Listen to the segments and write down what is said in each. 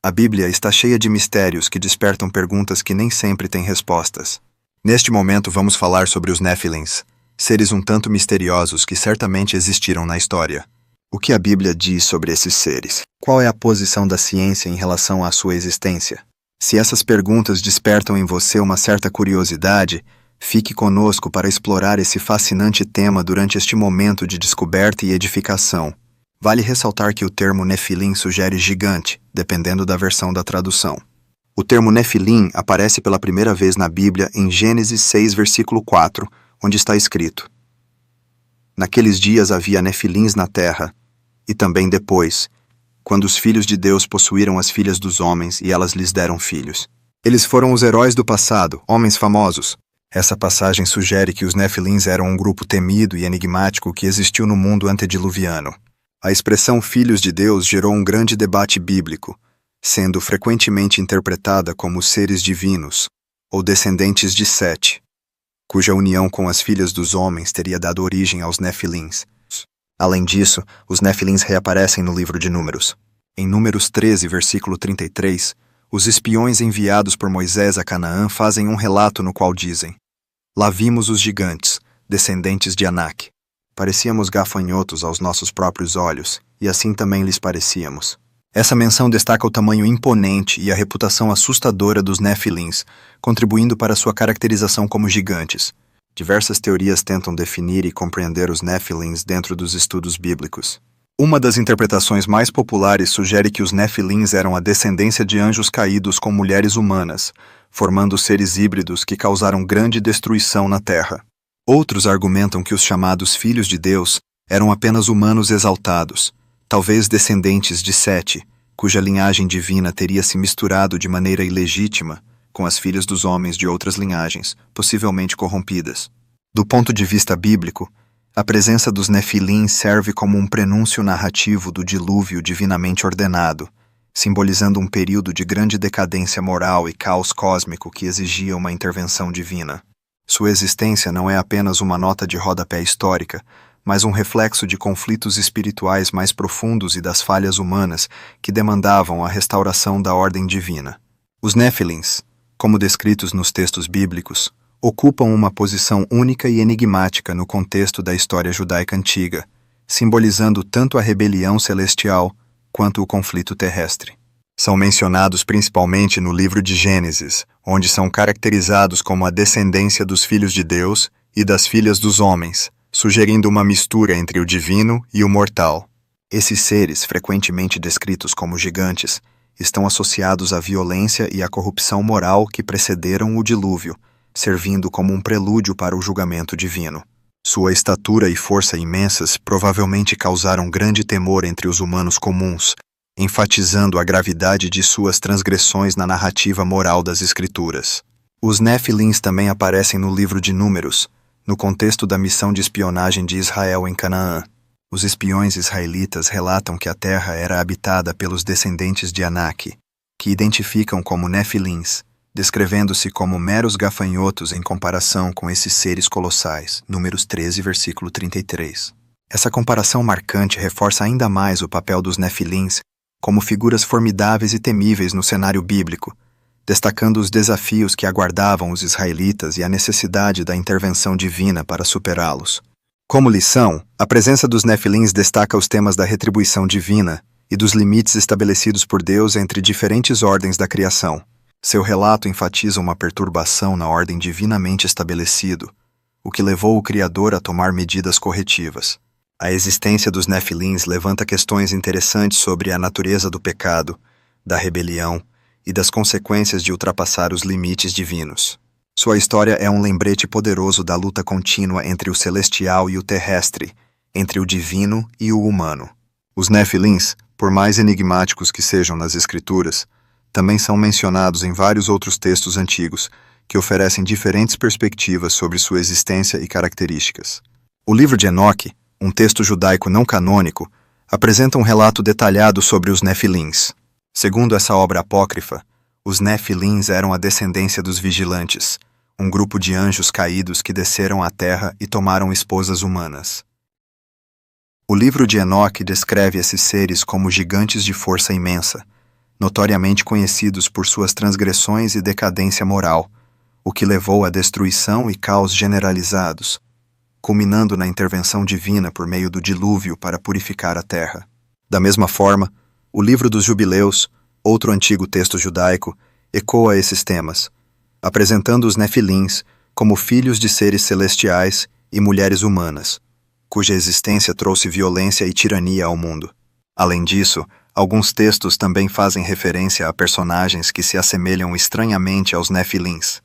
A Bíblia está cheia de mistérios que despertam perguntas que nem sempre têm respostas. Neste momento vamos falar sobre os Néfilins, seres um tanto misteriosos que certamente existiram na história. O que a Bíblia diz sobre esses seres? Qual é a posição da ciência em relação à sua existência? Se essas perguntas despertam em você uma certa curiosidade, fique conosco para explorar esse fascinante tema durante este momento de descoberta e edificação. Vale ressaltar que o termo Nefilim sugere gigante, dependendo da versão da tradução. O termo Nefilim aparece pela primeira vez na Bíblia em Gênesis 6, versículo 4, onde está escrito: Naqueles dias havia Nefilins na terra, e também depois, quando os filhos de Deus possuíram as filhas dos homens e elas lhes deram filhos. Eles foram os heróis do passado, homens famosos. Essa passagem sugere que os Nefilins eram um grupo temido e enigmático que existiu no mundo antediluviano. A expressão filhos de Deus gerou um grande debate bíblico, sendo frequentemente interpretada como seres divinos, ou descendentes de Sete, cuja união com as filhas dos homens teria dado origem aos Nefilins. Além disso, os Nefilins reaparecem no livro de Números. Em Números 13, versículo 33, os espiões enviados por Moisés a Canaã fazem um relato no qual dizem: Lá vimos os gigantes, descendentes de Anak. Parecíamos gafanhotos aos nossos próprios olhos, e assim também lhes parecíamos. Essa menção destaca o tamanho imponente e a reputação assustadora dos Nefilins, contribuindo para sua caracterização como gigantes. Diversas teorias tentam definir e compreender os Nefilins dentro dos estudos bíblicos. Uma das interpretações mais populares sugere que os Nefilins eram a descendência de anjos caídos com mulheres humanas, formando seres híbridos que causaram grande destruição na Terra. Outros argumentam que os chamados filhos de Deus eram apenas humanos exaltados, talvez descendentes de Sete, cuja linhagem divina teria se misturado de maneira ilegítima com as filhas dos homens de outras linhagens, possivelmente corrompidas. Do ponto de vista bíblico, a presença dos Nefilim serve como um prenúncio narrativo do dilúvio divinamente ordenado, simbolizando um período de grande decadência moral e caos cósmico que exigia uma intervenção divina. Sua existência não é apenas uma nota de rodapé histórica, mas um reflexo de conflitos espirituais mais profundos e das falhas humanas que demandavam a restauração da ordem divina. Os Nefilins, como descritos nos textos bíblicos, ocupam uma posição única e enigmática no contexto da história judaica antiga, simbolizando tanto a rebelião celestial quanto o conflito terrestre. São mencionados principalmente no livro de Gênesis, onde são caracterizados como a descendência dos filhos de Deus e das filhas dos homens, sugerindo uma mistura entre o divino e o mortal. Esses seres, frequentemente descritos como gigantes, estão associados à violência e à corrupção moral que precederam o dilúvio, servindo como um prelúdio para o julgamento divino. Sua estatura e força imensas provavelmente causaram grande temor entre os humanos comuns, enfatizando a gravidade de suas transgressões na narrativa moral das Escrituras. Os Nefilins também aparecem no livro de Números, no contexto da missão de espionagem de Israel em Canaã. Os espiões israelitas relatam que a terra era habitada pelos descendentes de Anak, que identificam como Nefilins, descrevendo-se como meros gafanhotos em comparação com esses seres colossais. Números 13, versículo 33. Essa comparação marcante reforça ainda mais o papel dos Nefilins como figuras formidáveis e temíveis no cenário bíblico, destacando os desafios que aguardavam os israelitas e a necessidade da intervenção divina para superá-los. Como lição, a presença dos Nefilins destaca os temas da retribuição divina e dos limites estabelecidos por Deus entre diferentes ordens da criação. Seu relato enfatiza uma perturbação na ordem divinamente estabelecido, o que levou o Criador a tomar medidas corretivas. A existência dos Nefilins levanta questões interessantes sobre a natureza do pecado, da rebelião e das consequências de ultrapassar os limites divinos. Sua história é um lembrete poderoso da luta contínua entre o celestial e o terrestre, entre o divino e o humano. Os Nefilins, por mais enigmáticos que sejam nas Escrituras, também são mencionados em vários outros textos antigos, que oferecem diferentes perspectivas sobre sua existência e características. O livro de Enoque, um texto judaico não canônico, apresenta um relato detalhado sobre os Nefilins. Segundo essa obra apócrifa, os Nefilins eram a descendência dos vigilantes, um grupo de anjos caídos que desceram à terra e tomaram esposas humanas. O livro de Enoque descreve esses seres como gigantes de força imensa, notoriamente conhecidos por suas transgressões e decadência moral, o que levou à destruição e caos generalizados, culminando na intervenção divina por meio do dilúvio para purificar a terra. Da mesma forma, o Livro dos Jubileus, outro antigo texto judaico, ecoa esses temas, apresentando os Nefilins como filhos de seres celestiais e mulheres humanas, cuja existência trouxe violência e tirania ao mundo. Além disso, alguns textos também fazem referência a personagens que se assemelham estranhamente aos Nefilins,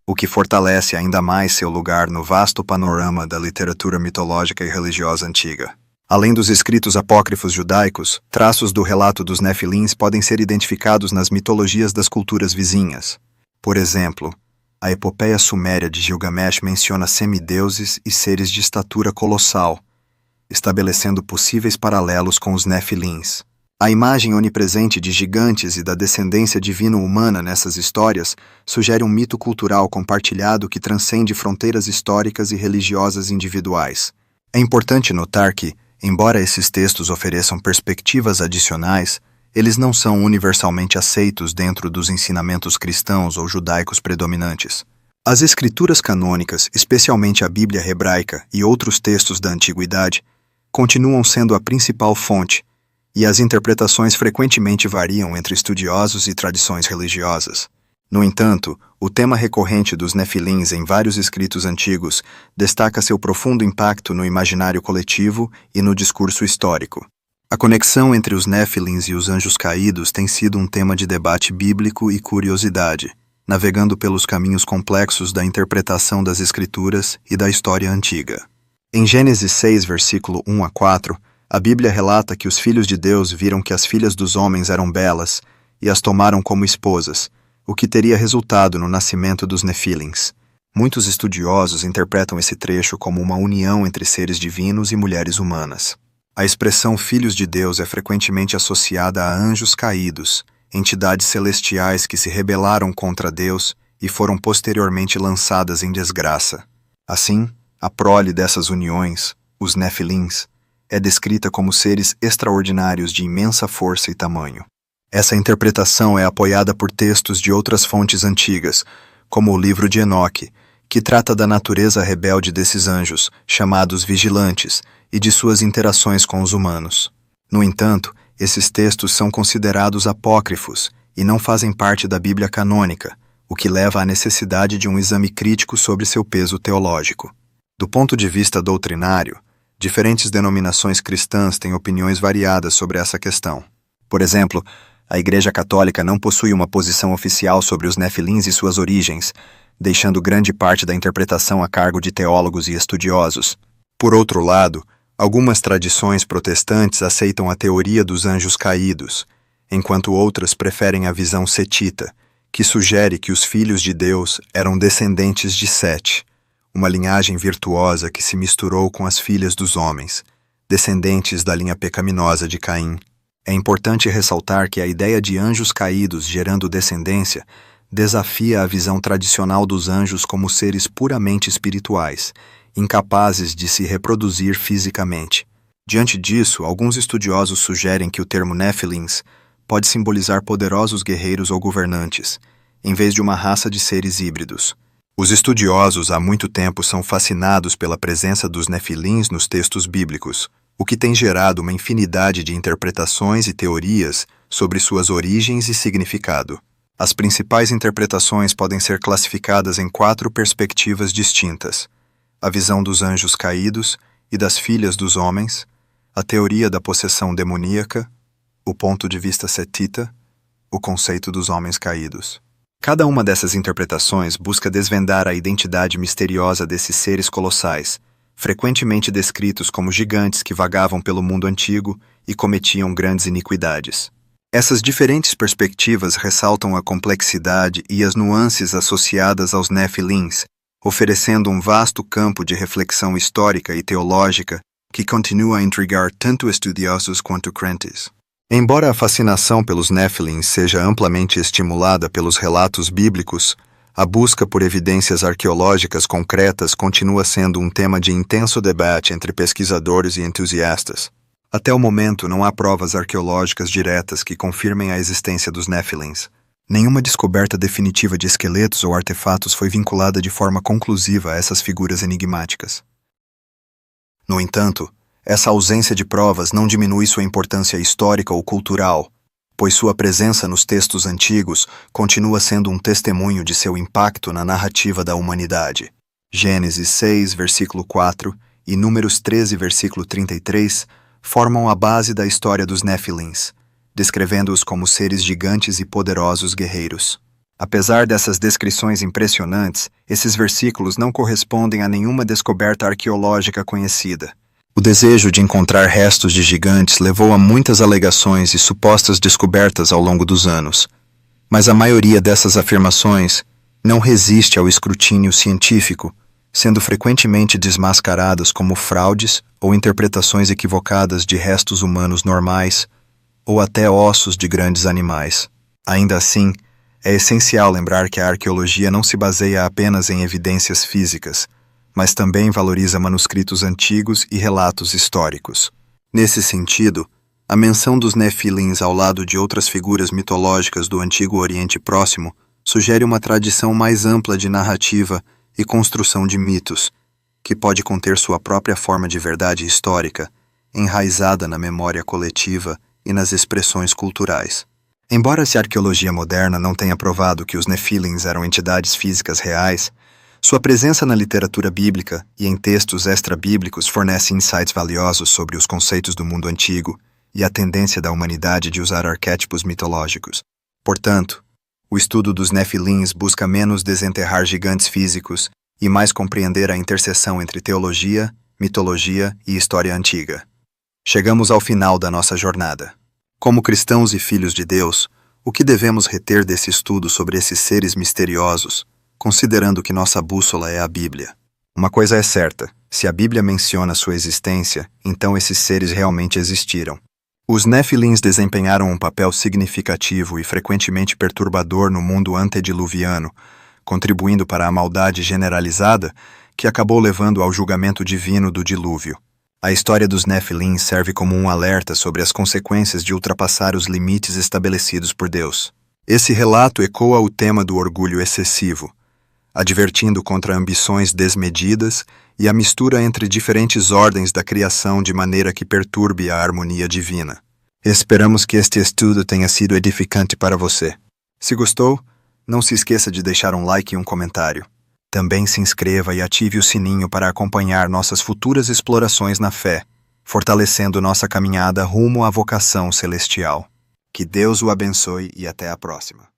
o que fortalece ainda mais seu lugar no vasto panorama da literatura mitológica e religiosa antiga. Além dos escritos apócrifos judaicos, traços do relato dos Nefilins podem ser identificados nas mitologias das culturas vizinhas. Por exemplo, a epopeia suméria de Gilgamesh menciona semideuses e seres de estatura colossal, estabelecendo possíveis paralelos com os Nefilins. A imagem onipresente de gigantes e da descendência divino-humana nessas histórias sugere um mito cultural compartilhado que transcende fronteiras históricas e religiosas individuais. É importante notar que, embora esses textos ofereçam perspectivas adicionais, eles não são universalmente aceitos dentro dos ensinamentos cristãos ou judaicos predominantes. As escrituras canônicas, especialmente a Bíblia hebraica e outros textos da Antiguidade, continuam sendo a principal fonte, e as interpretações frequentemente variam entre estudiosos e tradições religiosas. No entanto, o tema recorrente dos Nefilins em vários escritos antigos destaca seu profundo impacto no imaginário coletivo e no discurso histórico. A conexão entre os Nefilins e os anjos caídos tem sido um tema de debate bíblico e curiosidade, navegando pelos caminhos complexos da interpretação das Escrituras e da história antiga. Em Gênesis 6, versículo 1 a 4, a Bíblia relata que os filhos de Deus viram que as filhas dos homens eram belas e as tomaram como esposas, o que teria resultado no nascimento dos Nefilins. Muitos estudiosos interpretam esse trecho como uma união entre seres divinos e mulheres humanas. A expressão filhos de Deus é frequentemente associada a anjos caídos, entidades celestiais que se rebelaram contra Deus e foram posteriormente lançadas em desgraça. Assim, a prole dessas uniões, os Nefilins, é descrita como seres extraordinários de imensa força e tamanho. Essa interpretação é apoiada por textos de outras fontes antigas, como o livro de Enoque, que trata da natureza rebelde desses anjos, chamados vigilantes, e de suas interações com os humanos. No entanto, esses textos são considerados apócrifos e não fazem parte da Bíblia canônica, o que leva à necessidade de um exame crítico sobre seu peso teológico. Do ponto de vista doutrinário, diferentes denominações cristãs têm opiniões variadas sobre essa questão. Por exemplo, a Igreja Católica não possui uma posição oficial sobre os Nefilins e suas origens, deixando grande parte da interpretação a cargo de teólogos e estudiosos. Por outro lado, algumas tradições protestantes aceitam a teoria dos anjos caídos, enquanto outras preferem a visão setita, que sugere que os filhos de Deus eram descendentes de Sete, uma linhagem virtuosa que se misturou com as filhas dos homens, descendentes da linha pecaminosa de Caim. É importante ressaltar que a ideia de anjos caídos gerando descendência desafia a visão tradicional dos anjos como seres puramente espirituais, incapazes de se reproduzir fisicamente. Diante disso, alguns estudiosos sugerem que o termo Nefilins pode simbolizar poderosos guerreiros ou governantes, em vez de uma raça de seres híbridos. Os estudiosos há muito tempo são fascinados pela presença dos Nefilins nos textos bíblicos, o que tem gerado uma infinidade de interpretações e teorias sobre suas origens e significado. As principais interpretações podem ser classificadas em 4 perspectivas distintas: a visão dos anjos caídos e das filhas dos homens, a teoria da possessão demoníaca, o ponto de vista setita, o conceito dos homens caídos. Cada uma dessas interpretações busca desvendar a identidade misteriosa desses seres colossais, frequentemente descritos como gigantes que vagavam pelo mundo antigo e cometiam grandes iniquidades. Essas diferentes perspectivas ressaltam a complexidade e as nuances associadas aos Nefilins, oferecendo um vasto campo de reflexão histórica e teológica que continua a intrigar tanto estudiosos quanto crentes. Embora a fascinação pelos Nefilins seja amplamente estimulada pelos relatos bíblicos, a busca por evidências arqueológicas concretas continua sendo um tema de intenso debate entre pesquisadores e entusiastas. Até o momento, não há provas arqueológicas diretas que confirmem a existência dos Nephilims. Nenhuma descoberta definitiva de esqueletos ou artefatos foi vinculada de forma conclusiva a essas figuras enigmáticas. No entanto, essa ausência de provas não diminui sua importância histórica ou cultural, pois sua presença nos textos antigos continua sendo um testemunho de seu impacto na narrativa da humanidade. Gênesis 6, versículo 4 e Números 13, versículo 33 formam a base da história dos Nephilims, descrevendo-os como seres gigantes e poderosos guerreiros. Apesar dessas descrições impressionantes, esses versículos não correspondem a nenhuma descoberta arqueológica conhecida. O desejo de encontrar restos de gigantes levou a muitas alegações e supostas descobertas ao longo dos anos, mas a maioria dessas afirmações não resiste ao escrutínio científico, sendo frequentemente desmascaradas como fraudes ou interpretações equivocadas de restos humanos normais ou até ossos de grandes animais. Ainda assim, é essencial lembrar que a arqueologia não se baseia apenas em evidências físicas, mas também valoriza manuscritos antigos e relatos históricos. Nesse sentido, a menção dos Nephilims ao lado de outras figuras mitológicas do Antigo Oriente Próximo sugere uma tradição mais ampla de narrativa e construção de mitos, que pode conter sua própria forma de verdade histórica, enraizada na memória coletiva e nas expressões culturais. Embora a arqueologia moderna não tenha provado que os Nephilims eram entidades físicas reais, sua presença na literatura bíblica e em textos extra-bíblicos fornece insights valiosos sobre os conceitos do mundo antigo e a tendência da humanidade de usar arquétipos mitológicos. Portanto, o estudo dos Nephilims busca menos desenterrar gigantes físicos e mais compreender a interseção entre teologia, mitologia e história antiga. Chegamos ao final da nossa jornada. Como cristãos e filhos de Deus, o que devemos reter desse estudo sobre esses seres misteriosos, considerando que nossa bússola é a Bíblia? Uma coisa é certa: se a Bíblia menciona sua existência, então esses seres realmente existiram. Os Nephilims desempenharam um papel significativo e frequentemente perturbador no mundo antediluviano, contribuindo para a maldade generalizada que acabou levando ao julgamento divino do dilúvio. A história dos Nephilim serve como um alerta sobre as consequências de ultrapassar os limites estabelecidos por Deus. Esse relato ecoa o tema do orgulho excessivo, advertindo contra ambições desmedidas e a mistura entre diferentes ordens da criação de maneira que perturbe a harmonia divina. Esperamos que este estudo tenha sido edificante para você. Se gostou, não se esqueça de deixar um like e um comentário. Também se inscreva e ative o sininho para acompanhar nossas futuras explorações na fé, fortalecendo nossa caminhada rumo à vocação celestial. Que Deus o abençoe e até a próxima.